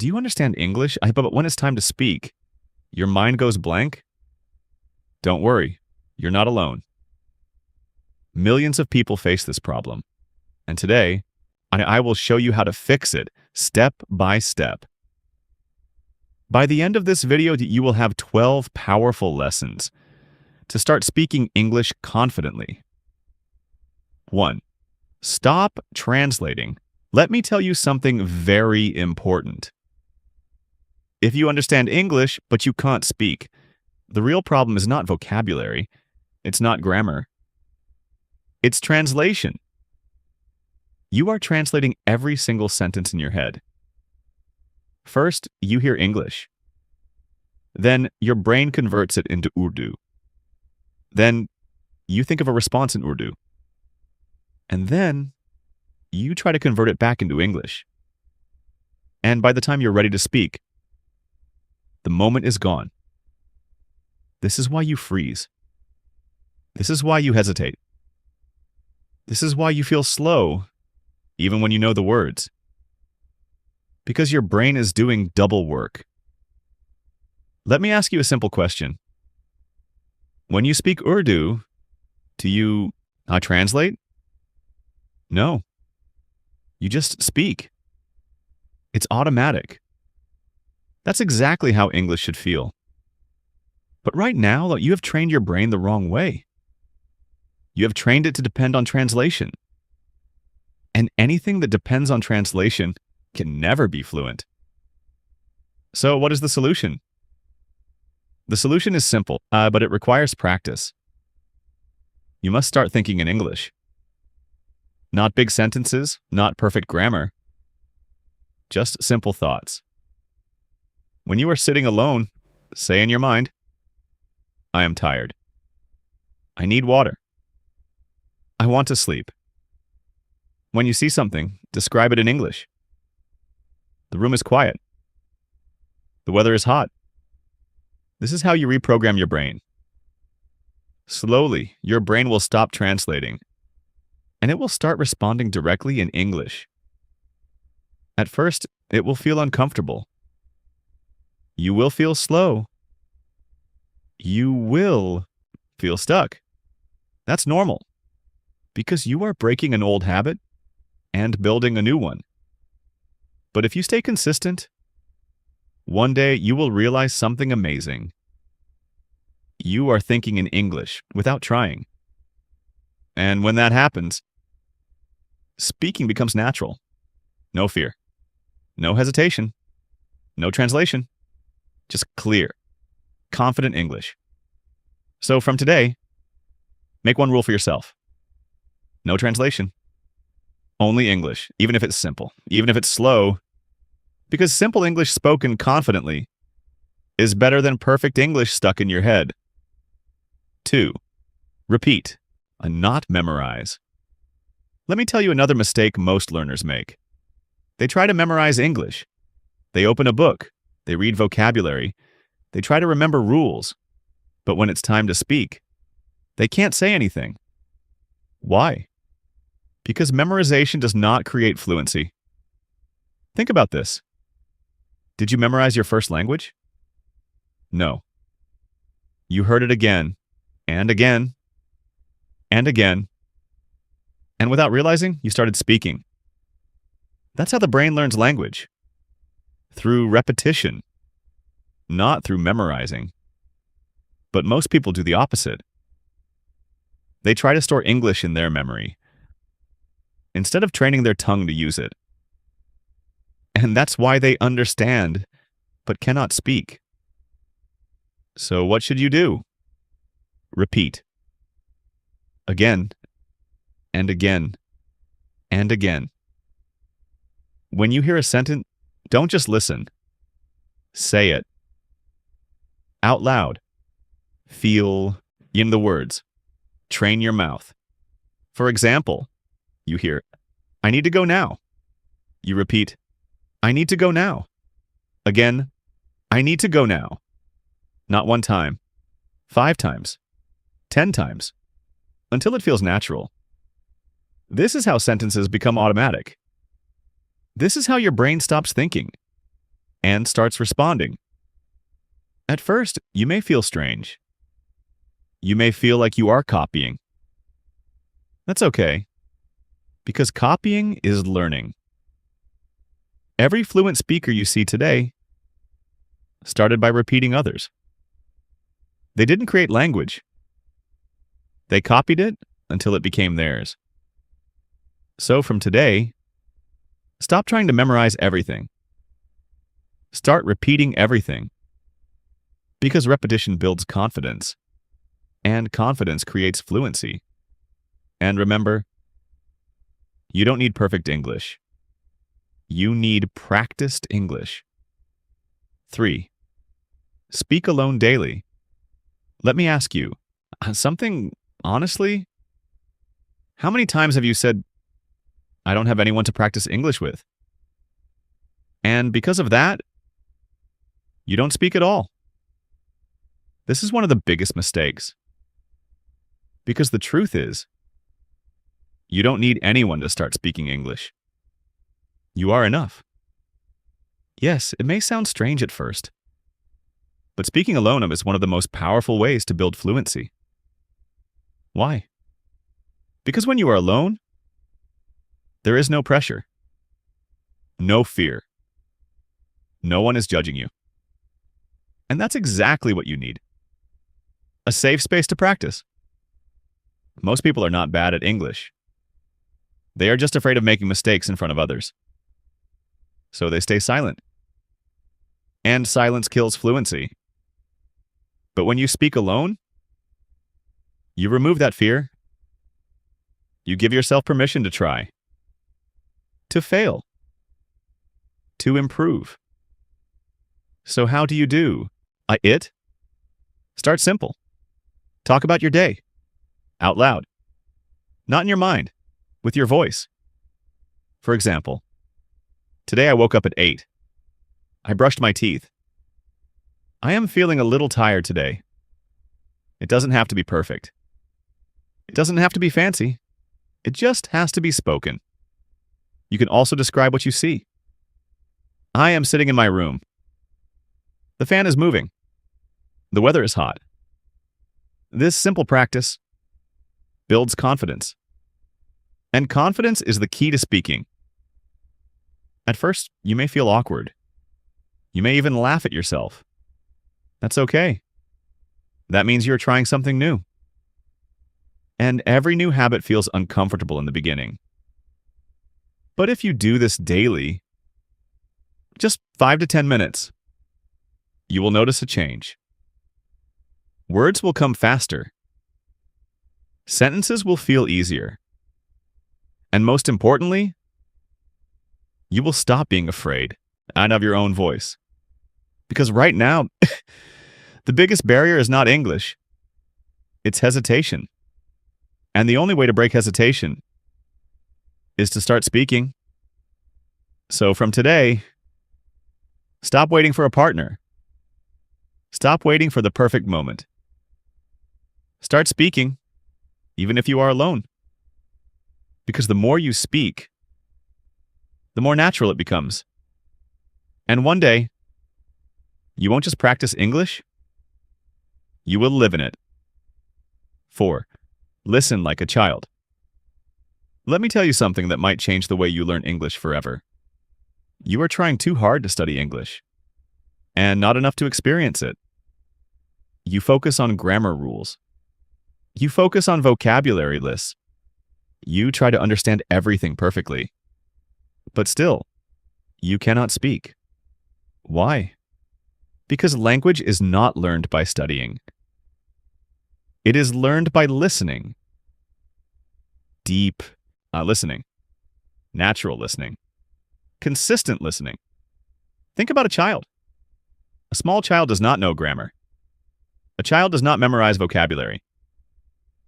Do you understand English? But when it's time to speak, your mind goes blank? Don't worry, you're not alone. Millions of people face this problem. And today, I will show you how to fix it step by step. By the end of this video, you will have 12 powerful lessons to start speaking English confidently. 1. Stop translating. Let me tell you something very important. If you understand English, but you can't speak, the real problem is not vocabulary. It's not grammar. It's translation. You are translating every single sentence in your head. First, you hear English. Then, your brain converts it into Urdu. Then, you think of a response in Urdu. And then, you try to convert it back into English. And by the time you're ready to speak, the moment is gone. This is why you freeze. This is why you hesitate. This is why you feel slow, even when you know the words. Because your brain is doing double work. Let me ask you a simple question. When you speak Urdu, do you translate? No. You just speak. It's automatic. That's exactly how English should feel. But right now, you have trained your brain the wrong way. You have trained it to depend on translation. And anything that depends on translation can never be fluent. So what is the solution? The solution is simple, but it requires practice. You must start thinking in English. Not big sentences, not perfect grammar. Just simple thoughts. When you are sitting alone, say in your mind, I am tired. I need water. I want to sleep. When you see something, describe it in English. The room is quiet. The weather is hot. This is how you reprogram your brain. Slowly, your brain will stop translating, and it will start responding directly in English. At first, it will feel uncomfortable. You will feel slow. You will feel stuck. That's normal, because you are breaking an old habit and building a new one. But if you stay consistent, one day you will realize something amazing. You are thinking in English without trying. And when that happens, speaking becomes natural. No fear. No hesitation. No translation. Just clear, confident English. So from today, make one rule for yourself. No translation. Only English, even if it's simple, even if it's slow, because simple English spoken confidently is better than perfect English stuck in your head. 2. Repeat, and not memorize. Let me tell you another mistake most learners make. They try to memorize English. They open a book. They read vocabulary. They try to remember rules. But when it's time to speak, they can't say anything. Why? Because memorization does not create fluency. Think about this. Did you memorize your first language? No. You heard it again, and again, and again. And without realizing, you started speaking. That's how the brain learns language. Through repetition, not through memorizing. But most people do the opposite. They try to store English in their memory, instead of training their tongue to use it. And that's why they understand, but cannot speak. So what should you do? Repeat. Again, and again, and again. When you hear a sentence, don't just listen. Say it. Out loud. Feel in the words. Train your mouth. For example, you hear, I need to go now. You repeat, I need to go now. Again, I need to go now. Not one time, 5 times, 10 times, until it feels natural. This is how sentences become automatic. This is how your brain stops thinking. and starts responding. At first, you may feel strange. You may feel like you are copying. That's okay, because copying is learning. Every fluent speaker you see today started by repeating others. They didn't create language. They copied it until it became theirs. So from today, stop trying to memorize everything. Start repeating everything. Because repetition builds confidence, and confidence creates fluency. And remember, you don't need perfect English. You need practiced English. 3. Speak alone daily. Let me ask you something honestly. How many times have you said, I don't have anyone to practice English with? And because of that, you don't speak at all. This is one of the biggest mistakes. Because the truth is, you don't need anyone to start speaking English. You are enough. Yes, it may sound strange at first, but speaking alone is one of the most powerful ways to build fluency. Why? Because when you are alone, there is no pressure, no fear. No one is judging you. And that's exactly what you need. A safe space to practice. Most people are not bad at English. They are just afraid of making mistakes in front of others. So they stay silent. And silence kills fluency. But when you speak alone, you remove that fear. You give yourself permission to try, to fail, to improve. So how do you do? Start simple. Talk about your day, out loud. Not in your mind, with your voice. For example, today I woke up at 8. I brushed my teeth. I am feeling a little tired today. It doesn't have to be perfect. It doesn't have to be fancy. It just has to be spoken. You can also describe what you see. I am sitting in my room. The fan is moving. The weather is hot. This simple practice builds confidence. And confidence is the key to speaking. At first, you may feel awkward. You may even laugh at yourself. That's okay. That means you're trying something new. And every new habit feels uncomfortable in the beginning. But if you do this daily, just 5 to 10 minutes, you will notice a change. Words will come faster. Sentences will feel easier. And most importantly, you will stop being afraid and of your own voice. Because right now, the biggest barrier is not English. It's hesitation. And the only way to break hesitation is to start speaking. So from today, stop waiting for a partner. Stop waiting for the perfect moment. Start speaking, even if you are alone. Because the more you speak, the more natural it becomes. And one day, you won't just practice English, you will live in it. 4. Listen like a child. Let me tell you something that might change the way you learn English forever. You are trying too hard to study English, and not enough to experience it. You focus on grammar rules. You focus on vocabulary lists. You try to understand everything perfectly. But still, you cannot speak. Why? Because language is not learned by studying. It is learned by listening. Deep listening. Natural listening. Consistent listening. Think about a child. A small child does not know grammar. A child does not memorize vocabulary.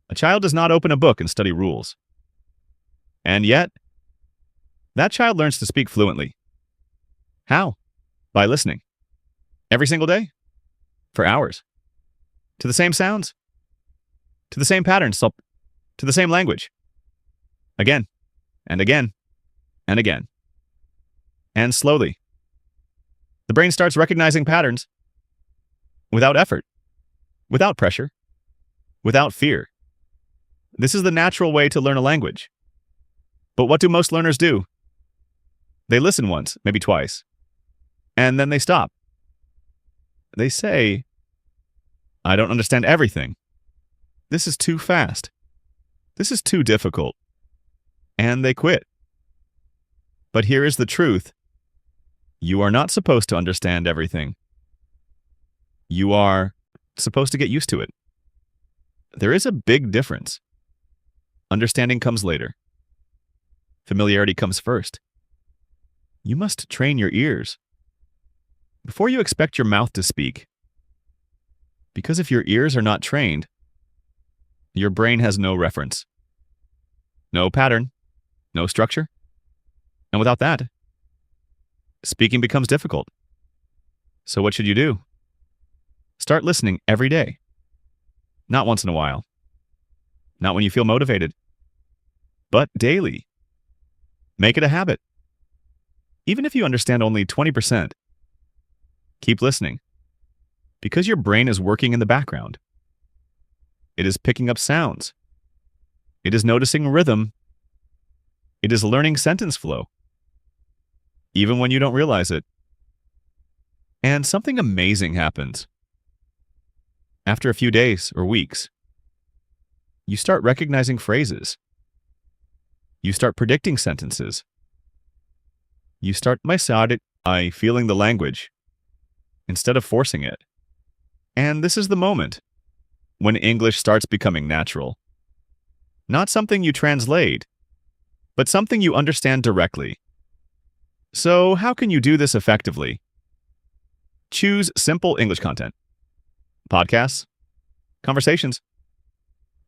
A child does not open a book and study rules. And yet, that child learns to speak fluently. How? By listening. Every single day? For hours. To the same sounds? To the same patterns? To the same language? Again, and again, and again. And slowly. The brain starts recognizing patterns without effort, without pressure, without fear. This is the natural way to learn a language. But what do most learners do? They listen once, maybe twice, and then they stop. They say, I don't understand everything. This is too fast. This is too difficult. And they quit. But here is the truth. You are not supposed to understand everything. You are supposed to get used to it. There is a big difference. Understanding comes later. Familiarity comes first. You must train your ears before you expect your mouth to speak. Because if your ears are not trained, your brain has no reference, no pattern, no structure. And without that, speaking becomes difficult. So what should you do? Start listening every day. Not once in a while. Not when you feel motivated. But daily. Make it a habit. Even if you understand only 20%, keep listening. Because your brain is working in the background. It is picking up sounds. It is noticing rhythm. It is learning sentence flow. Even when you don't realize it. And something amazing happens. After a few days or weeks, you start recognizing phrases. You start predicting sentences. You start by feeling the language instead of forcing it. And this is the moment when English starts becoming natural. Not something you translate, but something you understand directly. So how can you do this effectively? Choose simple English content. Podcasts, conversations,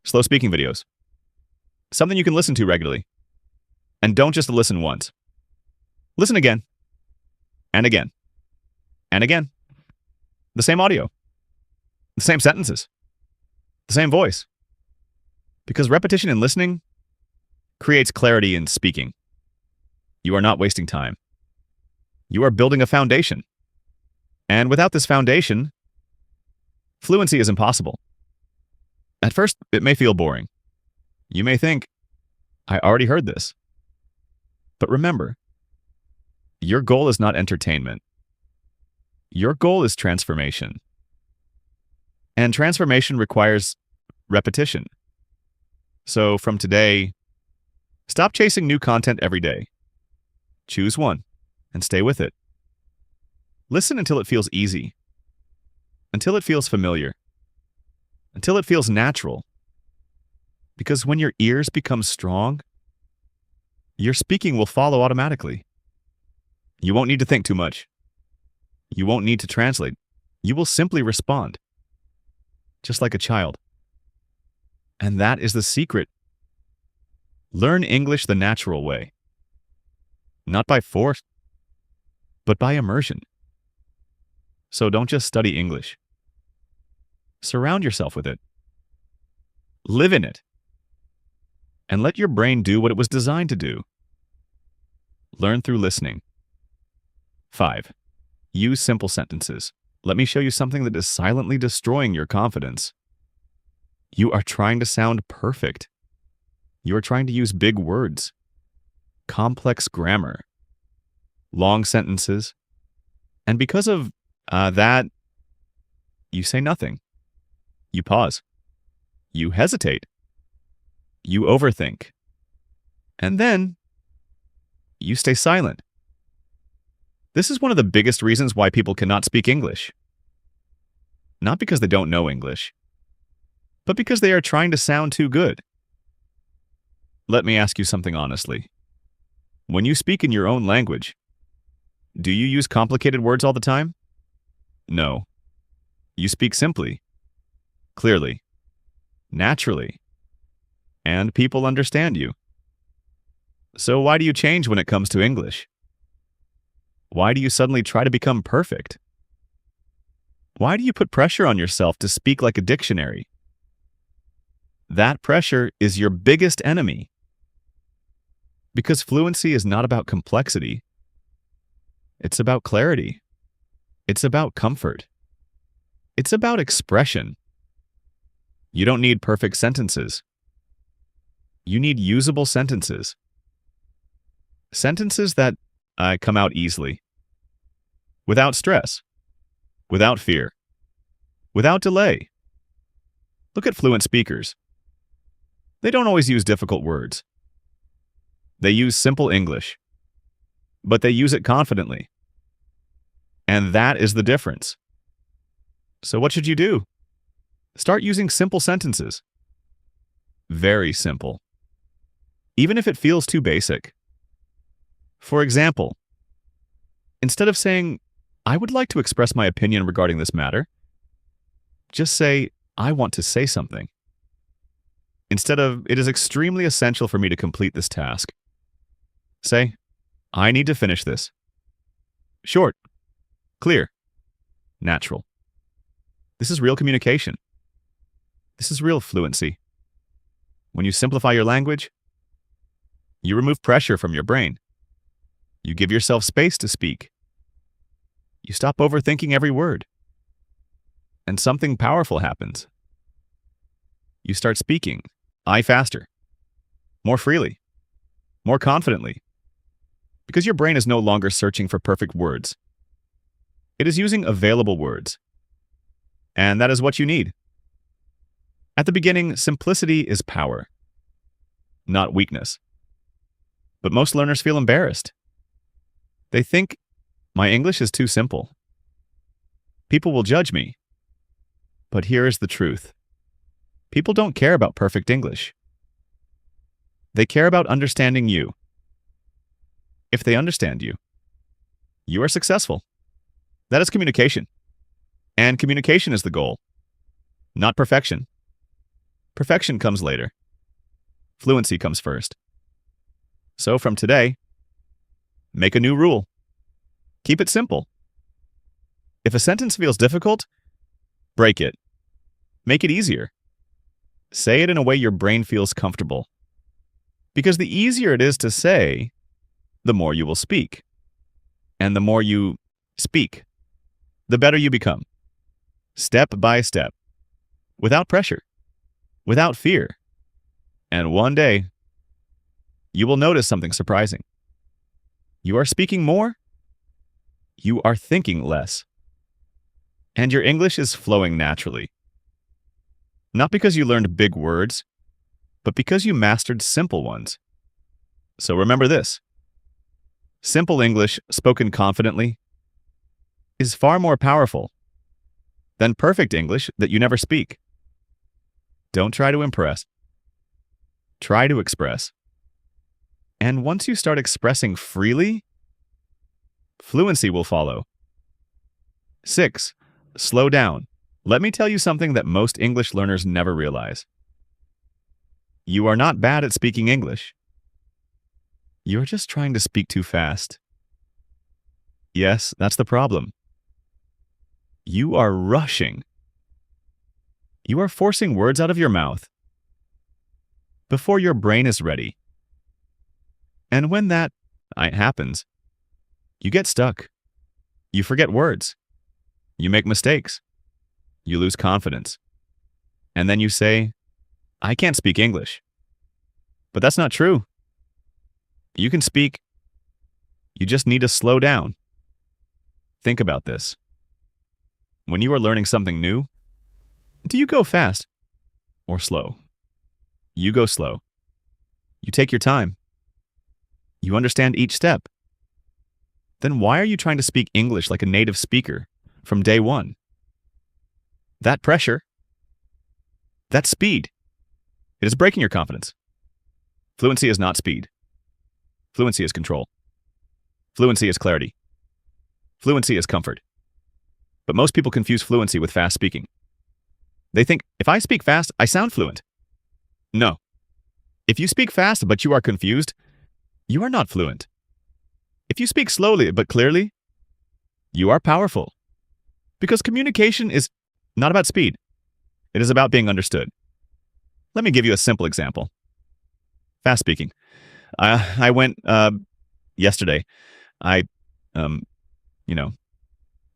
slow speaking videos. Something you can listen to regularly. And don't just listen once. Listen again, and again, and again. The same audio, the same sentences, the same voice. Because repetition in listening creates clarity in speaking. You are not wasting time. You are building a foundation. And without this foundation, fluency is impossible. At first, it may feel boring. You may think, I already heard this. But remember, your goal is not entertainment. Your goal is transformation. And transformation requires repetition. So from today, stop chasing new content every day. Choose one and stay with it. Listen until it feels easy. Until it feels familiar. Until it feels natural. Because when your ears become strong, your speaking will follow automatically. You won't need to think too much. You won't need to translate. You will simply respond. Just like a child. And that is the secret. Learn English the natural way. Not by force, but by immersion. So don't just study English. Surround yourself with it. Live in it. And let your brain do what it was designed to do. Learn through listening. 5. Use simple sentences. Let me show you something that is silently destroying your confidence. You are trying to sound perfect. You are trying to use big words, complex grammar, long sentences, and because of that, you say nothing. You pause. You hesitate. You overthink. And then, you stay silent. This is one of the biggest reasons why people cannot speak English. Not because they don't know English, but because they are trying to sound too good. Let me ask you something honestly. When you speak in your own language, do you use complicated words all the time? No. You speak simply, clearly, naturally, and people understand you. So why do you change when it comes to English? Why do you suddenly try to become perfect? Why do you put pressure on yourself to speak like a dictionary? That pressure is your biggest enemy. Because fluency is not about complexity. It's about clarity. It's about comfort. It's about expression. You don't need perfect sentences. You need usable sentences. Sentences that come out easily, without stress, without fear, without delay. Look at fluent speakers. They don't always use difficult words. They use simple English, but they use it confidently. And that is the difference. So what should you do? Start using simple sentences. Very simple. Even if it feels too basic. For example, instead of saying, "I would like to express my opinion regarding this matter," just say, "I want to say something." Instead of, "It is extremely essential for me to complete this task," say, "I need to finish this." Short, clear, natural. This is real communication. This is real fluency. When you simplify your language, you remove pressure from your brain. You give yourself space to speak. You stop overthinking every word. And something powerful happens. You start speaking, faster, more freely, more confidently, because your brain is no longer searching for perfect words. It is using available words. And that is what you need. At the beginning, simplicity is power, not weakness. But most learners feel embarrassed. They think, "My English is too simple. People will judge me." But here is the truth. People don't care about perfect English. They care about understanding you. If they understand you, you are successful. That is communication. And communication is the goal, not perfection. Perfection comes later. Fluency comes first. So from today, make a new rule. Keep it simple. If a sentence feels difficult, break it. Make it easier. Say it in a way your brain feels comfortable. Because the easier it is to say, the more you will speak. And the more you speak, the better you become. Step by step. Without pressure. Without fear. And one day, you will notice something surprising. You are speaking more. You are thinking less. And your English is flowing naturally. Not because you learned big words, but because you mastered simple ones. So remember this. Simple English spoken confidently is far more powerful than perfect English that you never speak. Don't try to impress. Try to express. And once you start expressing freely, fluency will follow. 6. Slow down. Let me tell you something that most English learners never realize. You are not bad at speaking English. You're just trying to speak too fast. Yes, that's the problem. You are rushing. You are forcing words out of your mouth before your brain is ready. And when that happens, you get stuck. You forget words. You make mistakes. You lose confidence. And then you say, "I can't speak English." But that's not true. You can speak. You just need to slow down. Think about this. When you are learning something new, do you go fast or slow? You go slow. You take your time. You understand each step. Then why are you trying to speak English like a native speaker from day one? That pressure, that speed, it is breaking your confidence. Fluency is not speed. Fluency is control. Fluency is clarity. Fluency is comfort. But most people confuse fluency with fast speaking. They think, if I speak fast, I sound fluent. No. If you speak fast but you are confused, you are not fluent. If you speak slowly but clearly, you are powerful. Because communication is not about speed. It is about being understood. Let me give you a simple example. Fast speaking. I went yesterday. I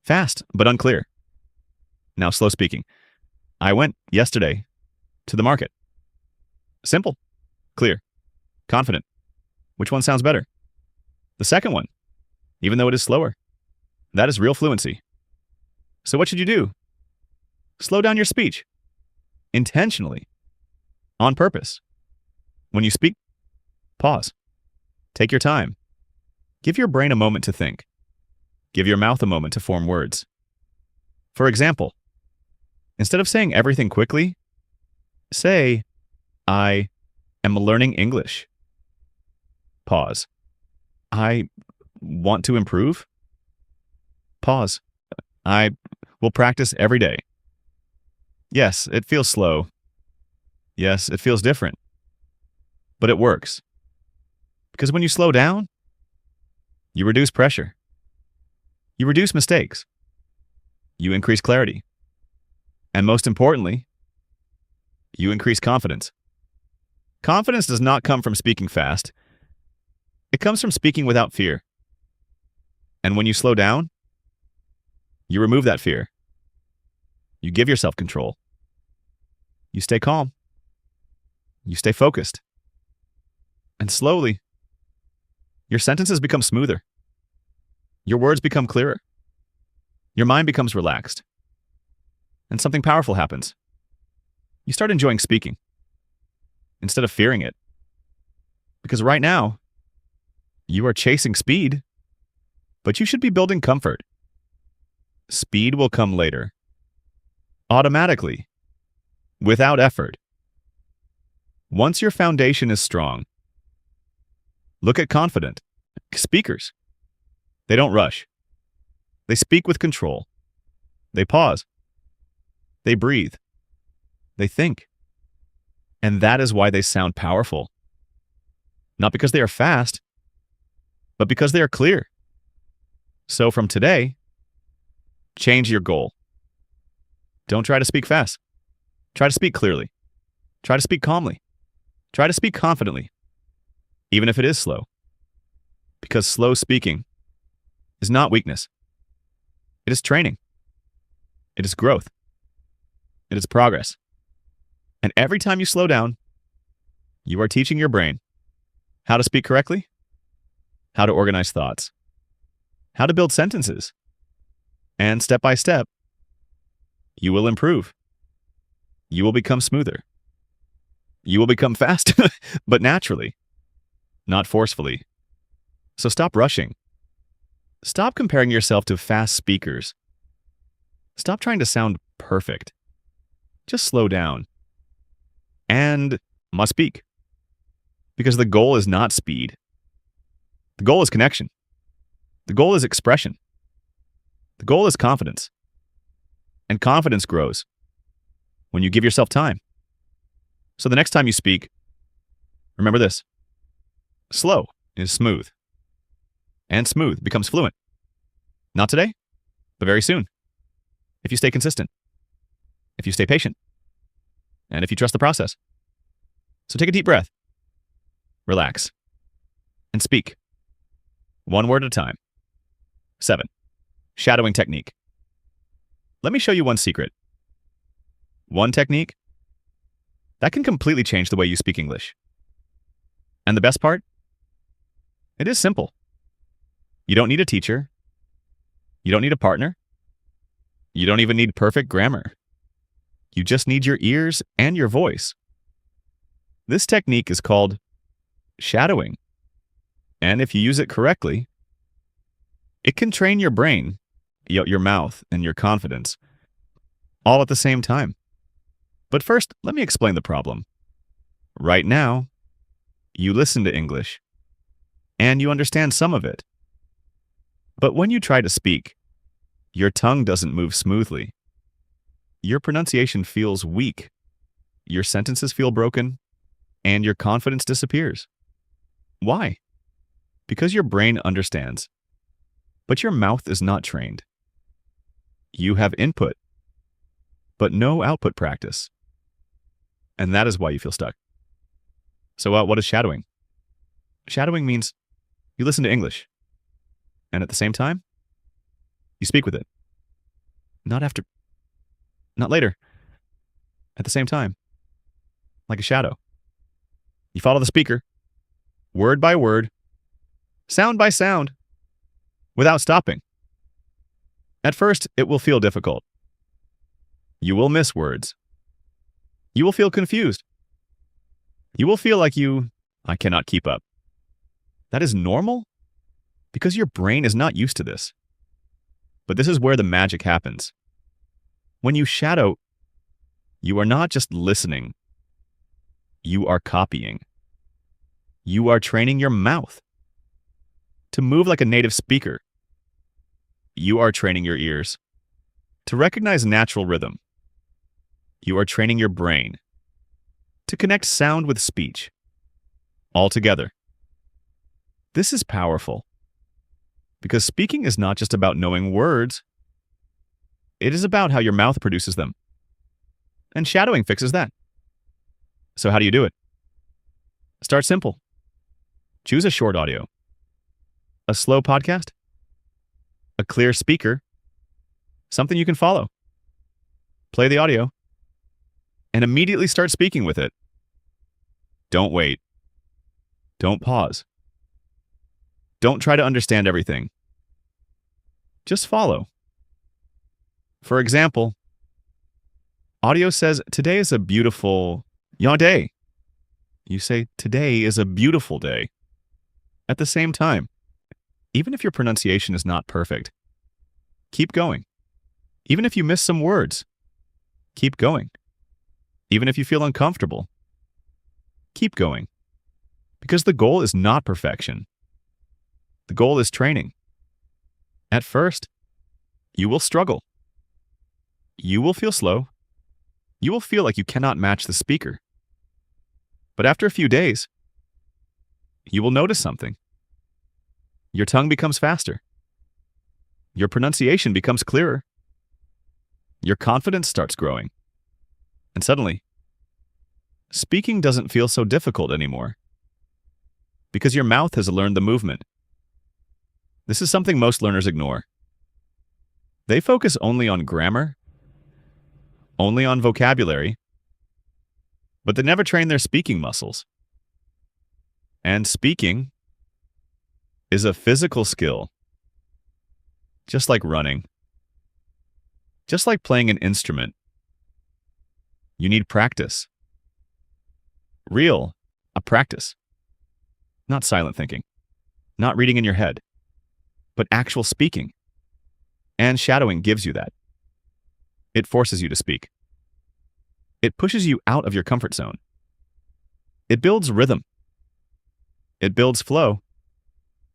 Fast, but unclear. Now slow speaking. I went yesterday to the market. Simple, clear, confident. Which one sounds better? The second one, even though it is slower. That is real fluency. So what should you do? Slow down your speech. Intentionally. On purpose. When you speak, pause. Take your time. Give your brain a moment to think. Give your mouth a moment to form words. For example, instead of saying everything quickly, say, I am learning English. Pause. I want to improve. Pause. I will practice every day. Yes, it feels slow. Yes, it feels different. But it works. Because when you slow down, you reduce pressure. You reduce mistakes. You increase clarity. And most importantly, you increase confidence. Confidence does not come from speaking fast. It comes from speaking without fear. And when you slow down, you remove that fear. You give yourself control. You stay calm. You stay focused. And slowly, your sentences become smoother. Your words become clearer. Your mind becomes relaxed. And something powerful happens. You start enjoying speaking instead of fearing it. Because right now, you are chasing speed, but you should be building comfort. Speed will come later. Automatically. Without effort. Once your foundation is strong, look at confident speakers. They don't rush. They speak with control. They pause. They breathe. They think. And that is why they sound powerful. Not because they are fast, but because they are clear. So from today, change your goal. Don't try to speak fast. Try to speak clearly. Try to speak calmly. Try to speak confidently, even if it is slow. Because slow speaking is not weakness. It is training. It is growth. It is progress. And every time you slow down, you are teaching your brain how to speak correctly, how to organize thoughts, how to build sentences. And step by step, you will improve. You will become smoother. You will become fast, but naturally, not forcefully. So stop rushing. Stop comparing yourself to fast speakers. Stop trying to sound perfect. Just slow down. And must speak. Because the goal is not speed. The goal is connection. The goal is expression. The goal is confidence. And confidence grows when you give yourself time. So the next time you speak, remember this. Slow is smooth. And smooth becomes fluent. Not today, but very soon. If you stay consistent. If you stay patient. And if you trust the process. So take a deep breath. Relax. And speak. One word at a time. 7. Shadowing technique. Let me show you one secret. One technique that can completely change the way you speak English. And the best part? It is simple. You don't need a teacher. You don't need a partner. You don't even need perfect grammar. You just need your ears and your voice. This technique is called shadowing. And if you use it correctly, it can train your brain, your mouth, and your confidence all at the same time. But first, let me explain the problem. Right now, you listen to English, and you understand some of it. But when you try to speak, your tongue doesn't move smoothly. Your pronunciation feels weak. Your sentences feel broken, and your confidence disappears. Why? Because your brain understands, but your mouth is not trained. You have input, but no output practice. And that is why you feel stuck. So what is shadowing? Shadowing means you listen to English, and at the same time, you speak with it. Not after, not later, at the same time, like a shadow. You follow the speaker, word by word, sound by sound, without stopping. At first, it will feel difficult. You will miss words. You will feel confused. You will feel like I cannot keep up. That is normal because your brain is not used to this. But this is where the magic happens. When you shadow, you are not just listening. You are copying. You are training your mouth to move like a native speaker. You are training your ears to recognize natural rhythm. You are training your brain to connect sound with speech, all together. This is powerful because speaking is not just about knowing words. It is about how your mouth produces them. And shadowing fixes that. So how do you do it? Start simple. Choose a short audio, a slow podcast, a clear speaker, something you can follow. Play the audio and immediately start speaking with it. Don't wait. Don't pause. Don't try to understand everything. Just follow. For example, audio says, today is a beautiful day. You say, today is a beautiful day. At the same time, even if your pronunciation is not perfect, keep going. Even if you miss some words, keep going. Even if you feel uncomfortable, keep going. Because the goal is not perfection. The goal is training. At first, you will struggle. You will feel slow. You will feel like you cannot match the speaker. But after a few days, you will notice something. Your tongue becomes faster. Your pronunciation becomes clearer. Your confidence starts growing. And suddenly, speaking doesn't feel so difficult anymore. Because your mouth has learned the movement. This is something most learners ignore. They focus only on grammar, only on vocabulary, but they never train their speaking muscles. And speaking is a physical skill, just like running, just like playing an instrument. You need practice. A practice. Not silent thinking, not reading in your head, but actual speaking. And shadowing gives you that. It forces you to speak. It pushes you out of your comfort zone. It builds rhythm. It builds flow.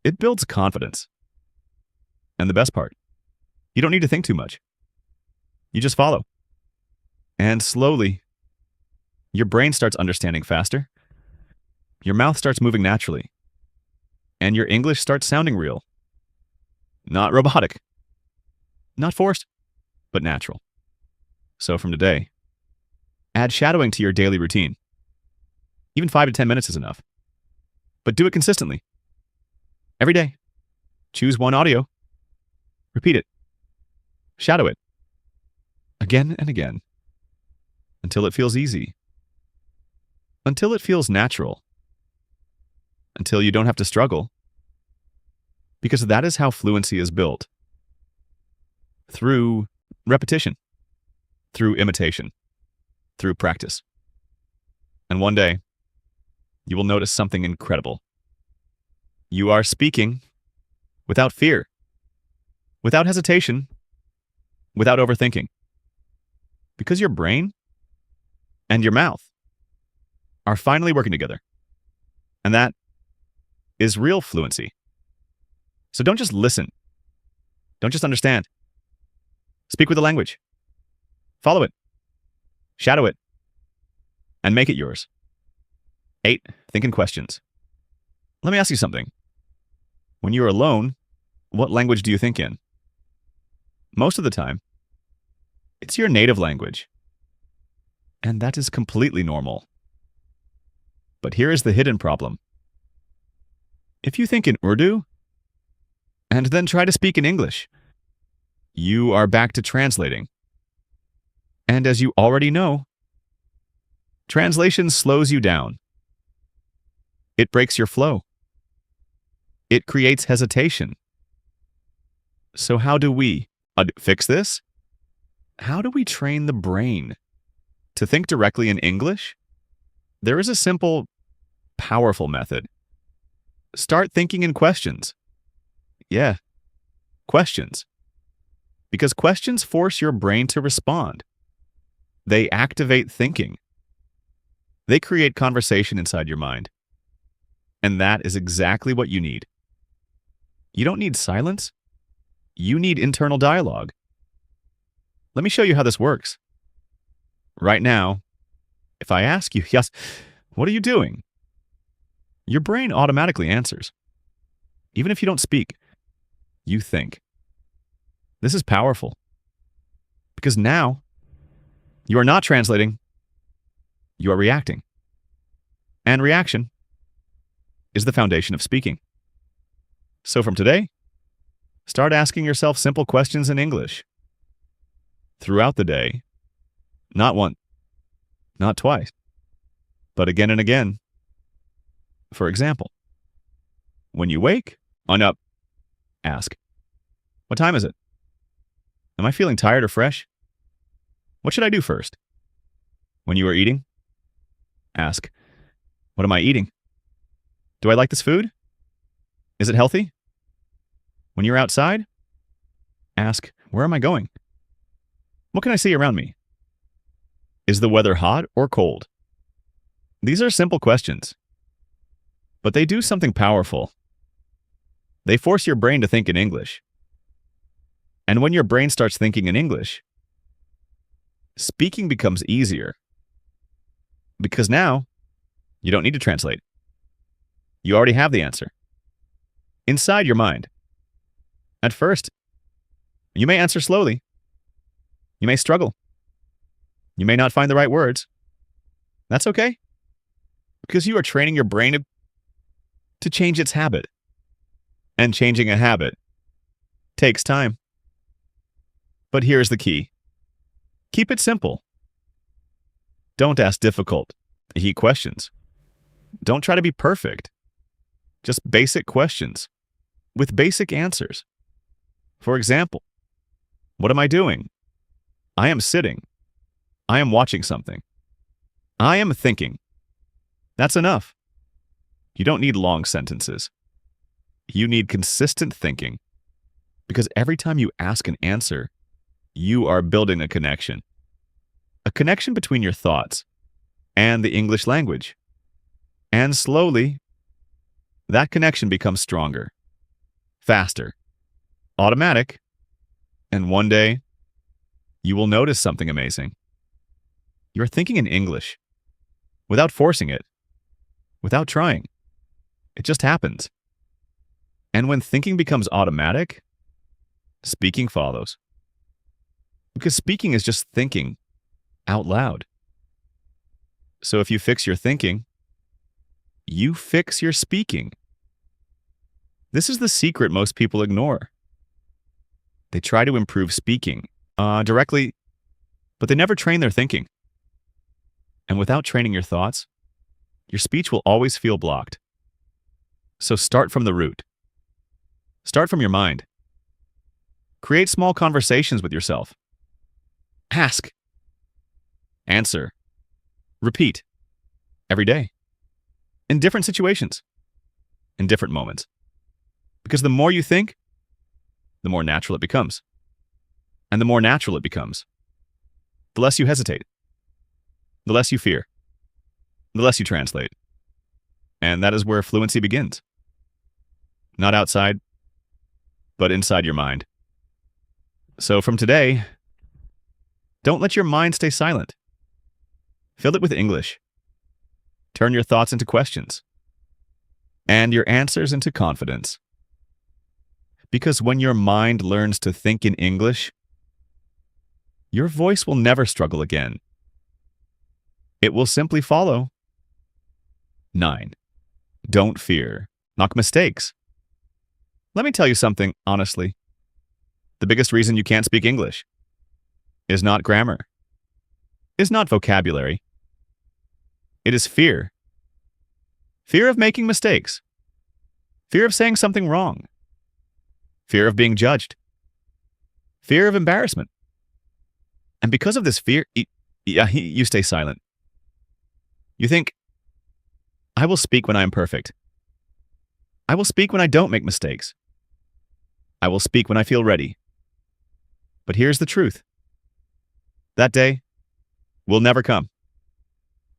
It builds confidence. And the best part, you don't need to think too much. You just follow. And slowly, your brain starts understanding faster. Your mouth starts moving naturally. And your English starts sounding real. Not robotic. Not forced, but natural. So from today, add shadowing to your daily routine. Even 5 to 10 minutes is enough. But do it consistently. Every day. Choose one audio. Repeat it. Shadow it. Again and again. Until it feels easy. Until it feels natural. Until you don't have to struggle. Because that is how fluency is built. Through repetition. Through imitation. Through practice. And one day, you will notice something incredible. You are speaking without fear, without hesitation, without overthinking. Because your brain and your mouth are finally working together. And that is real fluency. So don't just listen. Don't just understand. Speak with the language. Follow it. Shadow it. And make it yours. 8. Think in questions. Let me ask you something. When you're alone, what language do you think in? Most of the time, it's your native language. And that is completely normal. But here is the hidden problem. If you think in Urdu, and then try to speak in English, You are back to translating. And as you already know, translation slows you down. It breaks your flow. It creates hesitation. So how do we fix this? How do we train the brain to think directly in English? There is a simple, powerful method. Start thinking in questions. Yeah, questions. Because questions force your brain to respond. They activate thinking. They create conversation inside your mind. And that is exactly what you need. You don't need silence. You need internal dialogue. Let me show you how this works. Right now, if I ask you, yes, what are you doing? Your brain automatically answers. Even if you don't speak, you think. This is powerful. Because now, you are not translating, you are reacting. And reaction is the foundation of speaking. So from today, start asking yourself simple questions in English. Throughout the day, not once, not twice, but again and again. For example, when you wake, on up, ask, what time is it? Am I feeling tired or fresh? What should I do first? When you are eating, ask, what am I eating? Do I like this food? Is it healthy? When you're outside, ask, where am I going? What can I see around me? Is the weather hot or cold? These are simple questions, but they do something powerful. They force your brain to think in English. And when your brain starts thinking in English, speaking becomes easier. Because now, you don't need to translate. You already have the answer. Inside your mind. At first, you may answer slowly. You may struggle. You may not find the right words. That's okay. Because you are training your brain to change its habit. And changing a habit takes time. But here's the key. Keep it simple. Don't ask difficult questions. Don't try to be perfect. Just basic questions with basic answers. For example, what am I doing? I am sitting. I am watching something. I am thinking. That's enough. You don't need long sentences. You need consistent thinking. Because every time you ask an answer, you are building a connection. A connection between your thoughts and the English language. And slowly, that connection becomes stronger, faster, automatic, and one day, you will notice something amazing. You're thinking in English, without forcing it, without trying. It just happens. And when thinking becomes automatic, speaking follows. Because speaking is just thinking out loud. So if you fix your thinking, you fix your speaking. This is the secret most people ignore. They try to improve speaking directly, but they never train their thinking. And without training your thoughts, your speech will always feel blocked. So start from the root. Start from your mind. Create small conversations with yourself. Ask. Answer. Repeat. Every day. In different situations. In different moments. Because the more you think, the more natural it becomes. And the more natural it becomes, the less you hesitate. The less you fear. The less you translate. And that is where fluency begins. Not outside, but inside your mind. So from today, don't let your mind stay silent. Fill it with English. Turn your thoughts into questions. And your answers into confidence. Because when your mind learns to think in English, your voice will never struggle again. It will simply follow. 9. Don't fear. Make mistakes. Let me tell you something honestly. the biggest reason you can't speak English is not grammar, is not vocabulary. It is fear. Fear of making mistakes. Fear of saying something wrong. Fear of being judged. Fear of embarrassment. And because of this fear, you stay silent. You think, I will speak when I am perfect. I will speak when I don't make mistakes. I will speak when I feel ready. But here's the truth. That day will never come.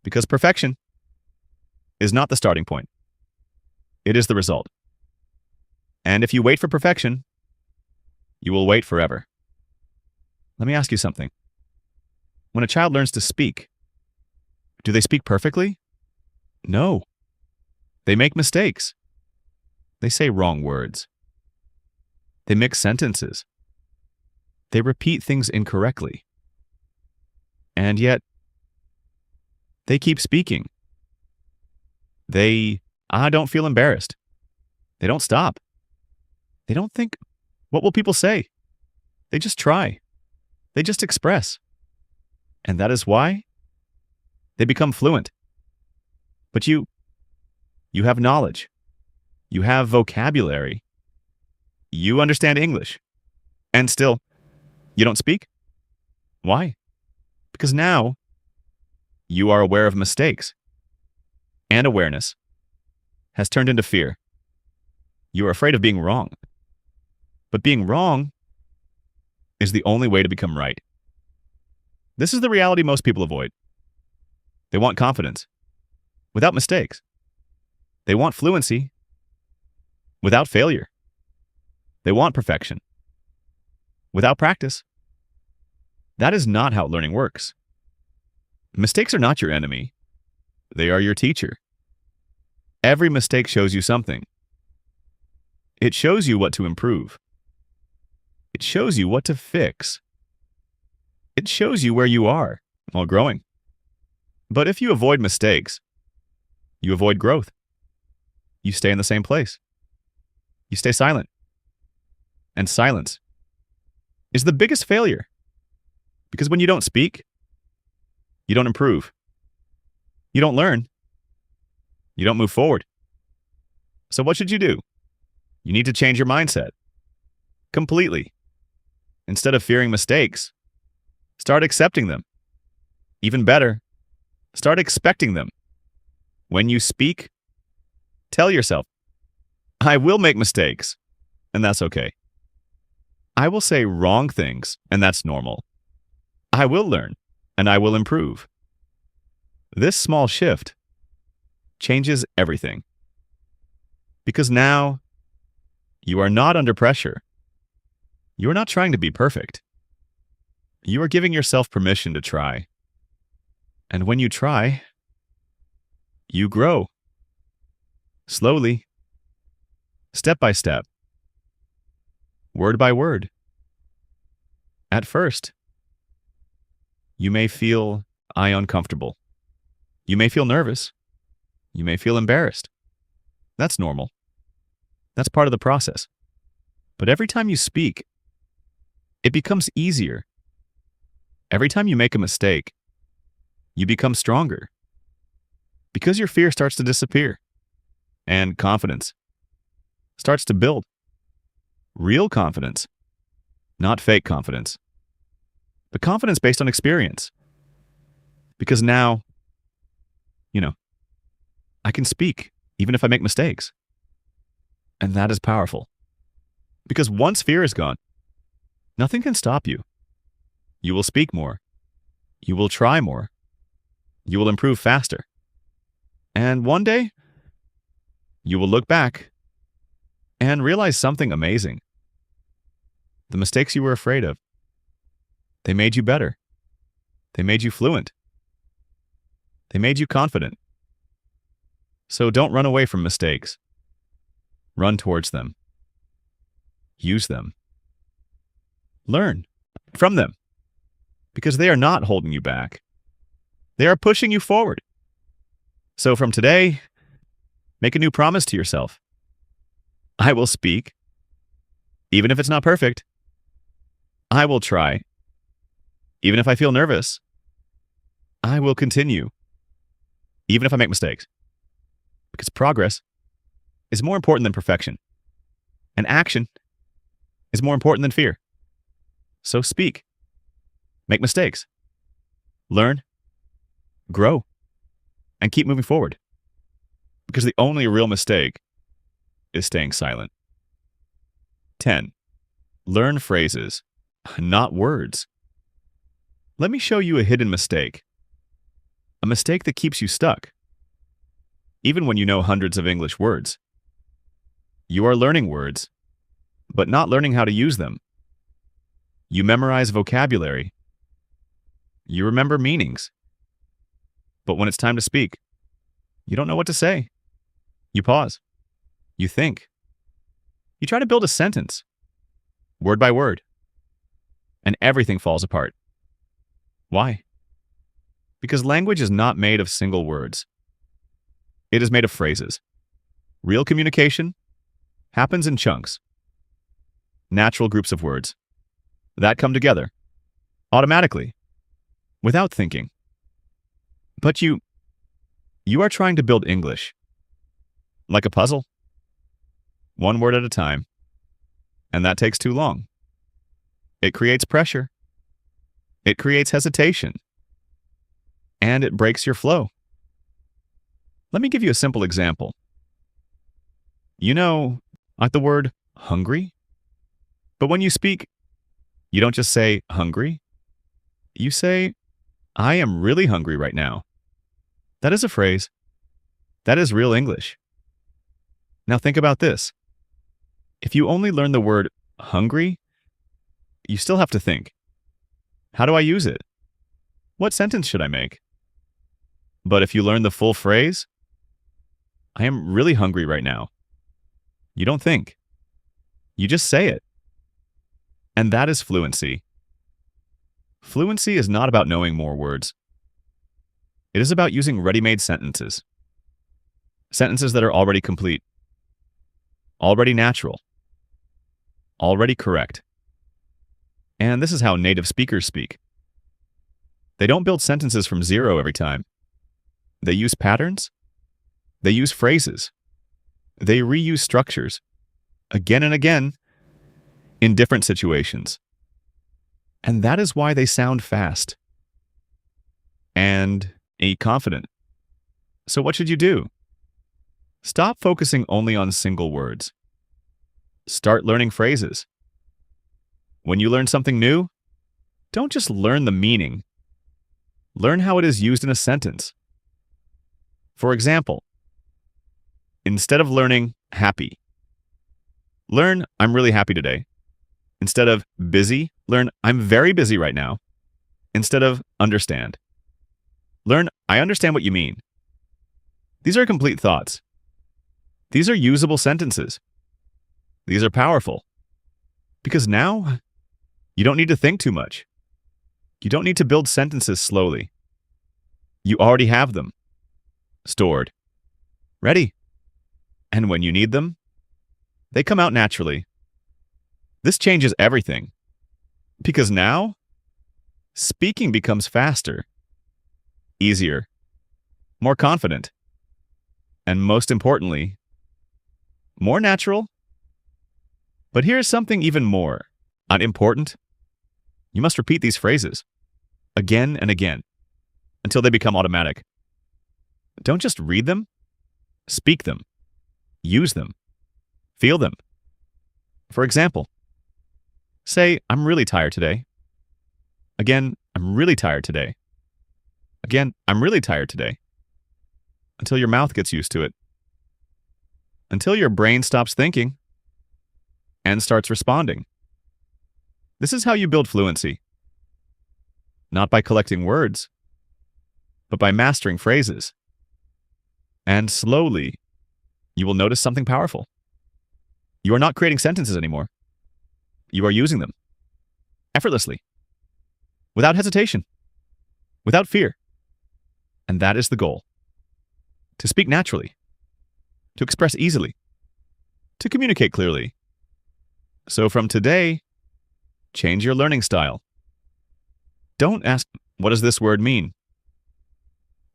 Because perfection is not the starting point. It is the result. And if you wait for perfection, you will wait forever. Let me ask you something. When a child learns to speak, do they speak perfectly? No. They make mistakes. They say wrong words. They mix sentences. They repeat things incorrectly. And yet, they keep speaking. They don't feel embarrassed. They don't stop. They don't think, what will people say? They just try. They just express. And that is why they become fluent. But you have knowledge. You have vocabulary. You understand English. And still, you don't speak? Why? Because now you are aware of mistakes. And awareness has turned into fear. You are afraid of being wrong. But being wrong is the only way to become right. This is the reality most people avoid. They want confidence without mistakes. They want fluency without failure. They want perfection without practice. That is not how learning works. Mistakes are not your enemy. They are your teacher. Every mistake shows you something. It shows you what to improve. It shows you what to fix. It shows you where you are while growing. But if you avoid mistakes, you avoid growth. You stay in the same place. You stay silent. And silence is the biggest failure. Because when you don't speak, you don't improve. You don't learn. You don't move forward. So what should you do? You need to change your mindset completely. Instead of fearing mistakes, start accepting them. Even better, start expecting them. When you speak, tell yourself, I will make mistakes, and that's okay. I will say wrong things, and that's normal. I will learn, and I will improve. This small shift changes everything. Because now, you are not under pressure. You are not trying to be perfect. You are giving yourself permission to try. And when you try, you grow. Slowly, step by step, word by word. At first, you may feel uncomfortable. You may feel nervous. You may feel embarrassed. That's normal. That's part of the process. But every time you speak, it becomes easier. Every time you make a mistake, you become stronger. Because your fear starts to disappear. And confidence starts to build. Real confidence, not fake confidence. But confidence based on experience. Because now, I can speak, even if I make mistakes. And that is powerful. Because once fear is gone, nothing can stop you. You will speak more. You will try more. You will improve faster. And one day, you will look back and realize something amazing. The mistakes you were afraid of, they made you better. They made you fluent. They made you confident. So don't run away from mistakes. Run towards them. Use them. Learn from them. Because they are not holding you back. They are pushing you forward. So from today, make a new promise to yourself. I will speak, even if it's not perfect. I will try. Even if I feel nervous, I will continue. Even if I make mistakes. Because progress is more important than perfection. And action is more important than fear. So speak. Make mistakes. Learn. Grow. And keep moving forward. Because the only real mistake is staying silent. 10. Learn phrases, not words. Let me show you a hidden mistake. A mistake that keeps you stuck. Even when you know hundreds of English words. You are learning words, but not learning how to use them. You memorize vocabulary. You remember meanings. But when it's time to speak, you don't know what to say. You pause. You think. You try to build a sentence, word by word, and everything falls apart. Why? Because language is not made of single words. It is made of phrases. Real communication happens in chunks, natural groups of words that come together automatically, without thinking. But you are trying to build English like a puzzle, one word at a time, and that takes too long. It creates pressure. It creates hesitation. And it breaks your flow. Let me give you a simple example. You know, like the word hungry? But when you speak, you don't just say hungry. You say, I am really hungry right now. That is a phrase. That is real English. Now think about this. If you only learn the word hungry, you still have to think. How do I use it? What sentence should I make? But if you learn the full phrase, I am really hungry right now. You don't think. You just say it. And that is fluency. Fluency is not about knowing more words. It is about using ready-made sentences. Sentences that are already complete, already natural, already correct. And this is how native speakers speak. They don't build sentences from zero every time. They use patterns. They use phrases. They reuse structures again and again in different situations. And that is why they sound fast and confident. So what should you do? Stop focusing only on single words. Start learning phrases. When you learn something new, don't just learn the meaning. Learn how it is used in a sentence. For example, instead of learning happy, learn I'm really happy today. Instead of busy, learn I'm very busy right now. Instead of understand, learn I understand what you mean. These are complete thoughts. These are usable sentences. These are powerful. Because now, you don't need to think too much. You don't need to build sentences slowly. You already have them. Stored. Ready. And when you need them, they come out naturally. This changes everything. Because now, speaking becomes faster, easier, more confident, and most importantly, more natural. But here's something even more unimportant. You must repeat these phrases again and again until they become automatic. Don't just read them, speak them, use them, feel them. For example, say, I'm really tired today. Again, I'm really tired today. Again, I'm really tired today. Until your mouth gets used to it. Until your brain stops thinking and starts responding. This is how you build fluency. Not by collecting words, but by mastering phrases. And slowly, you will notice something powerful. You are not creating sentences anymore. You are using them effortlessly, without hesitation, without fear. And that is the goal. To speak naturally, to express easily, to communicate clearly. So from today, change your learning style. Don't ask, what does this word mean?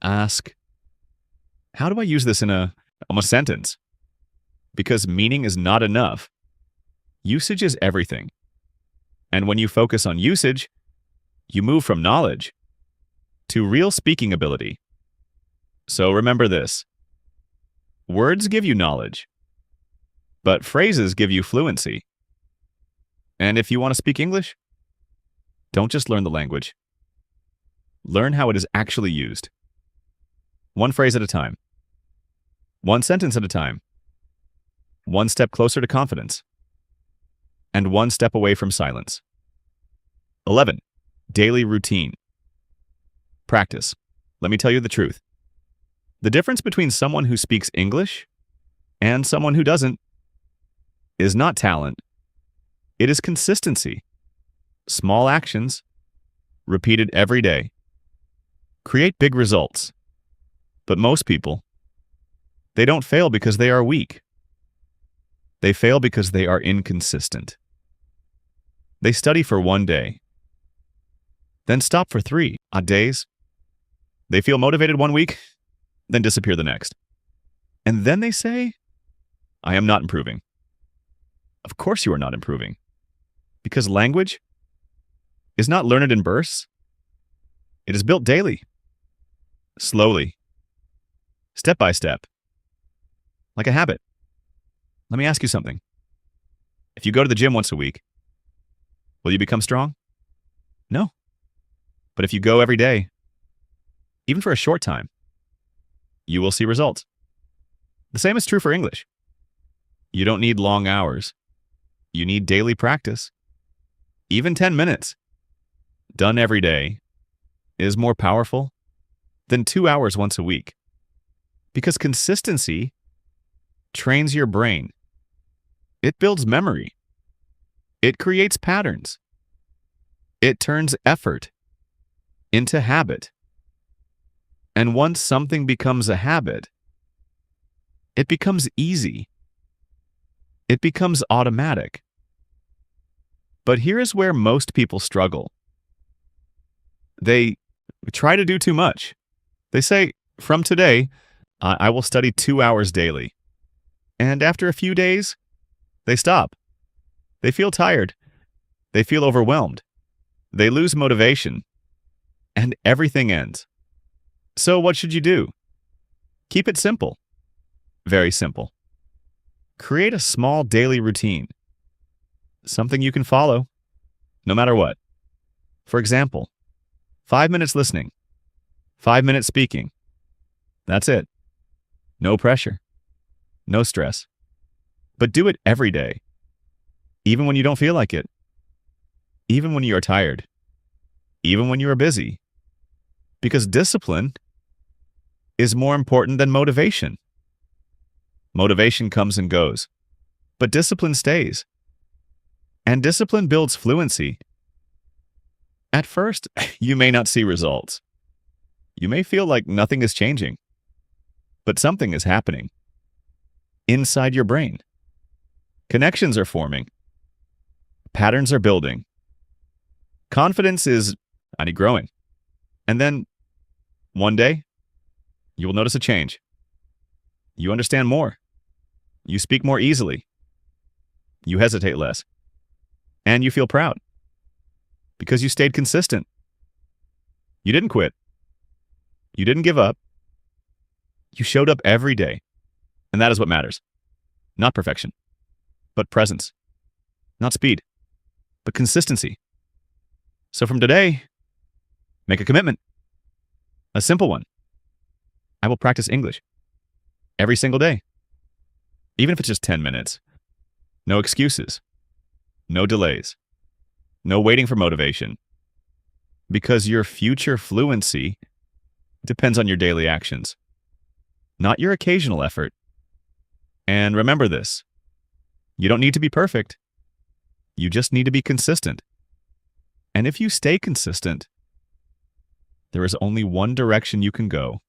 Ask, how do I use this in a sentence? Because meaning is not enough. Usage is everything. And when you focus on usage, you move from knowledge to real speaking ability. So remember this. Words give you knowledge, but phrases give you fluency. And if you want to speak English, don't just learn the language. Learn how it is actually used. One phrase at a time. One sentence at a time. One step closer to confidence. And one step away from silence. 11. Daily routine. Practice. Let me tell you the truth. The difference between someone who speaks English and someone who doesn't is not talent. It is consistency. Small actions, repeated every day, create big results. But most people, they don't fail because they are weak. They fail because they are inconsistent. They study for 1 day, then stop for 3 odd days. They feel motivated 1 week, then disappear the next. And then they say, I am not improving. Of course you are not improving. Because language is not learned in bursts. It is built daily, slowly, step by step, like a habit. Let me ask you something. If you go to the gym once a week, will you become strong? No. But if you go every day, even for a short time, you will see results. The same is true for English. You don't need long hours. You need daily practice. Even 10 minutes, done every day, is more powerful than 2 hours once a week. Because consistency trains your brain. It builds memory. It creates patterns. It turns effort into habit. And once something becomes a habit, it becomes easy. It becomes automatic. But here is where most people struggle. They try to do too much. They say, from today, I will study 2 hours daily. And after a few days, they stop. They feel tired. They feel overwhelmed. They lose motivation. And everything ends. So what should you do? Keep it simple. Very simple. Create a small daily routine. Something you can follow, no matter what. For example, 5 minutes listening, 5 minutes speaking. That's it. No pressure, no stress. But do it every day, even when you don't feel like it, even when you are tired, even when you are busy. Because discipline is more important than motivation. Motivation comes and goes, but discipline stays. And discipline builds fluency. At first, you may not see results. You may feel like nothing is changing, but something is happening inside your brain. Connections are forming. Patterns are building. Confidence is growing. And then, one day, you will notice a change. You understand more. You speak more easily. You hesitate less. And you feel proud. Because you stayed consistent. You didn't quit. You didn't give up. You showed up every day. And that is what matters. Not perfection, but presence. Not speed, but consistency. So from today, make a commitment. A simple one. I will practice English every single day. Even if it's just 10 minutes. No excuses. No delays. No waiting for motivation. Because your future fluency depends on your daily actions, not your occasional effort. And remember this. You don't need to be perfect. You just need to be consistent. And if you stay consistent, there is only one direction you can go.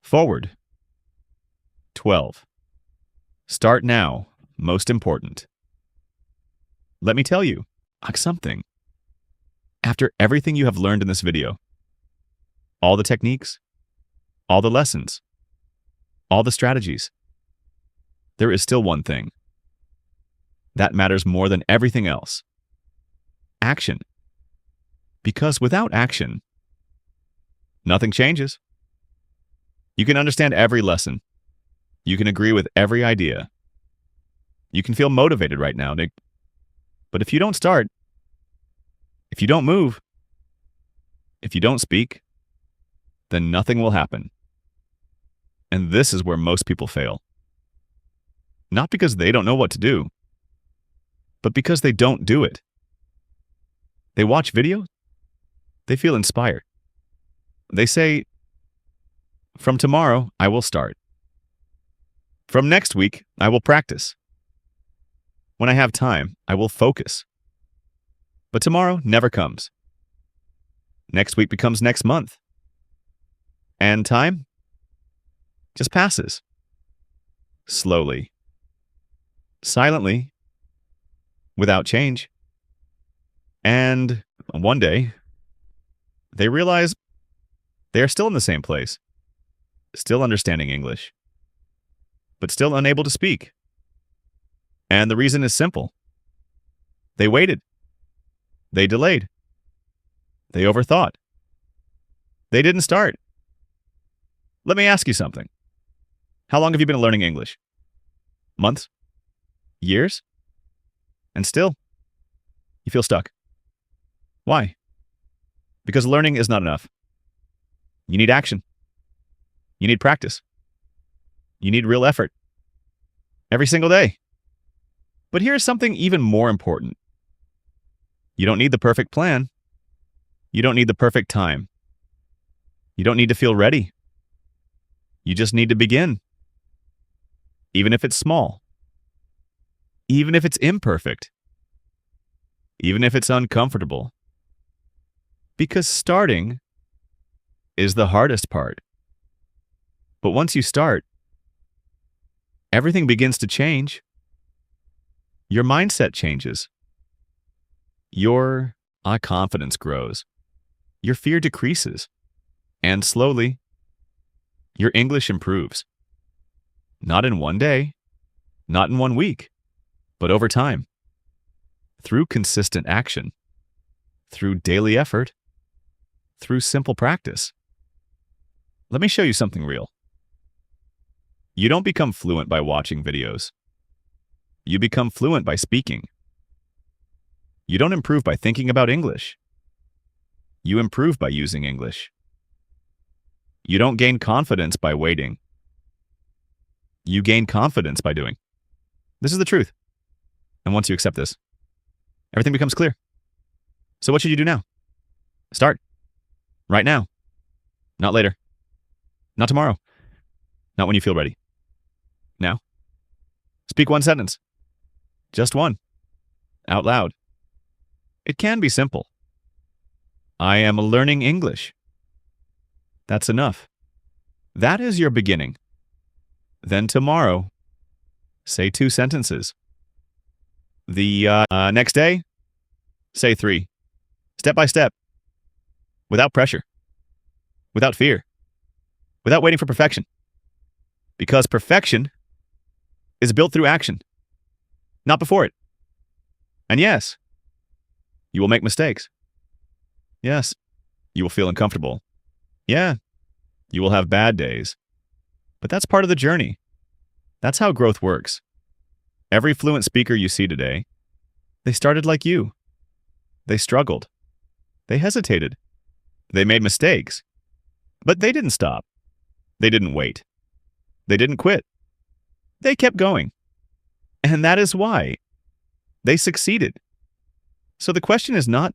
Forward. 12. Start now, most important. Let me tell you, something. After everything you have learned in this video, all the techniques, all the lessons, all the strategies, there is still one thing that matters more than everything else: action. Because without action, nothing changes. You can understand every lesson. You can agree with every idea. You can feel motivated right now, Nick. But if you don't start, if you don't move, if you don't speak, then nothing will happen. And this is where most people fail. Not because they don't know what to do, but because they don't do it. They watch videos, they feel inspired. They say, from tomorrow, I will start. From next week, I will practice. When I have time, I will focus. But tomorrow never comes. Next week becomes next month. And time just passes. Slowly. Silently. Without change. And one day, they realize they are still in the same place. Still understanding English. But still unable to speak. And the reason is simple. They waited. They delayed. They overthought. They didn't start. Let me ask you something. How long have you been learning English? Months? Years? And still, you feel stuck. Why? Because learning is not enough. You need action. You need practice. You need real effort. Every single day. But here's something even more important. You don't need the perfect plan. You don't need the perfect time. You don't need to feel ready. You just need to begin. Even if it's small. Even if it's imperfect. Even if it's uncomfortable. Because starting is the hardest part. But once you start, everything begins to change. Your mindset changes. Your confidence grows. Your fear decreases. And slowly, your English improves. Not in one day, not in 1 week, but over time. Through consistent action. Through daily effort. Through simple practice. Let me show you something real. You don't become fluent by watching videos. You become fluent by speaking. You don't improve by thinking about English. You improve by using English. You don't gain confidence by waiting. You gain confidence by doing. This is the truth. And once you accept this, everything becomes clear. So what should you do now? Start. Right now. Not later. Not tomorrow. Not when you feel ready. Now. Speak one sentence. Just one. Out loud. It can be simple. I am learning English. That's enough. That is your beginning. Then tomorrow, say 2 sentences. The next day, say 3. Step by step. Without pressure. Without fear. Without waiting for perfection. Because perfection is built through action, not before it. And yes, you will make mistakes. Yes, you will feel uncomfortable. Yeah, you will have bad days. But that's part of the journey. That's how growth works. Every fluent speaker you see today, they started like you. They struggled. They hesitated. They made mistakes. But they didn't stop. They didn't wait. They didn't quit. They kept going. And that is why they succeeded. So the question is not,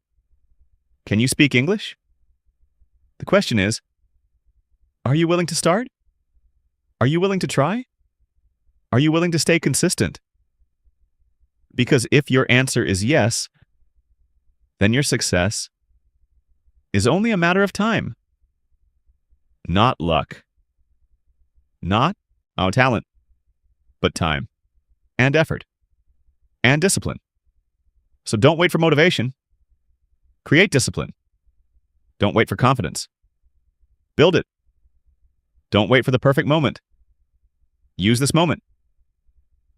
can you speak English? The question is, are you willing to start? Are you willing to try? Are you willing to stay consistent? Because if your answer is yes, then your success is only a matter of time. Not luck. Not talent, but time and effort and discipline. So don't wait for motivation. Create discipline. Don't wait for confidence. Build it. Don't wait for the perfect moment. Use this moment.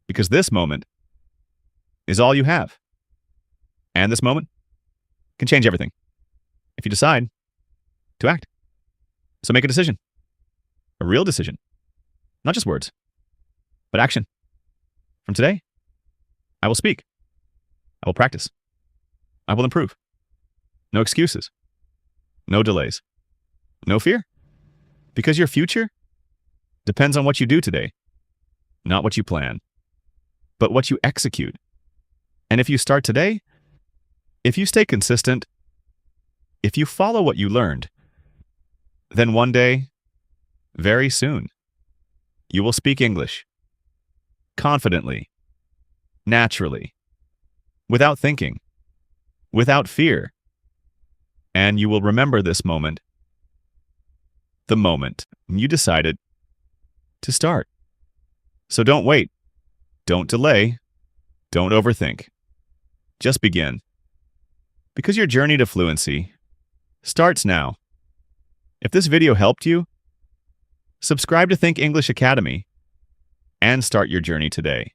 Because this moment is all you have. And this moment can change everything if you decide to act. So make a decision. A real decision. Not just words, but action. From today, I will speak. I will practice. I will improve. No excuses. No delays. No fear. Because your future depends on what you do today, not what you plan, but what you execute. And if you start today, if you stay consistent, if you follow what you learned, then one day, very soon, you will speak English confidently, naturally, without thinking, without fear. And you will remember this moment, the moment you decided to start. So don't wait. Don't delay. Don't overthink. Just begin. Because your journey to fluency starts now. If this video helped you, subscribe to Think English Academy and start your journey today.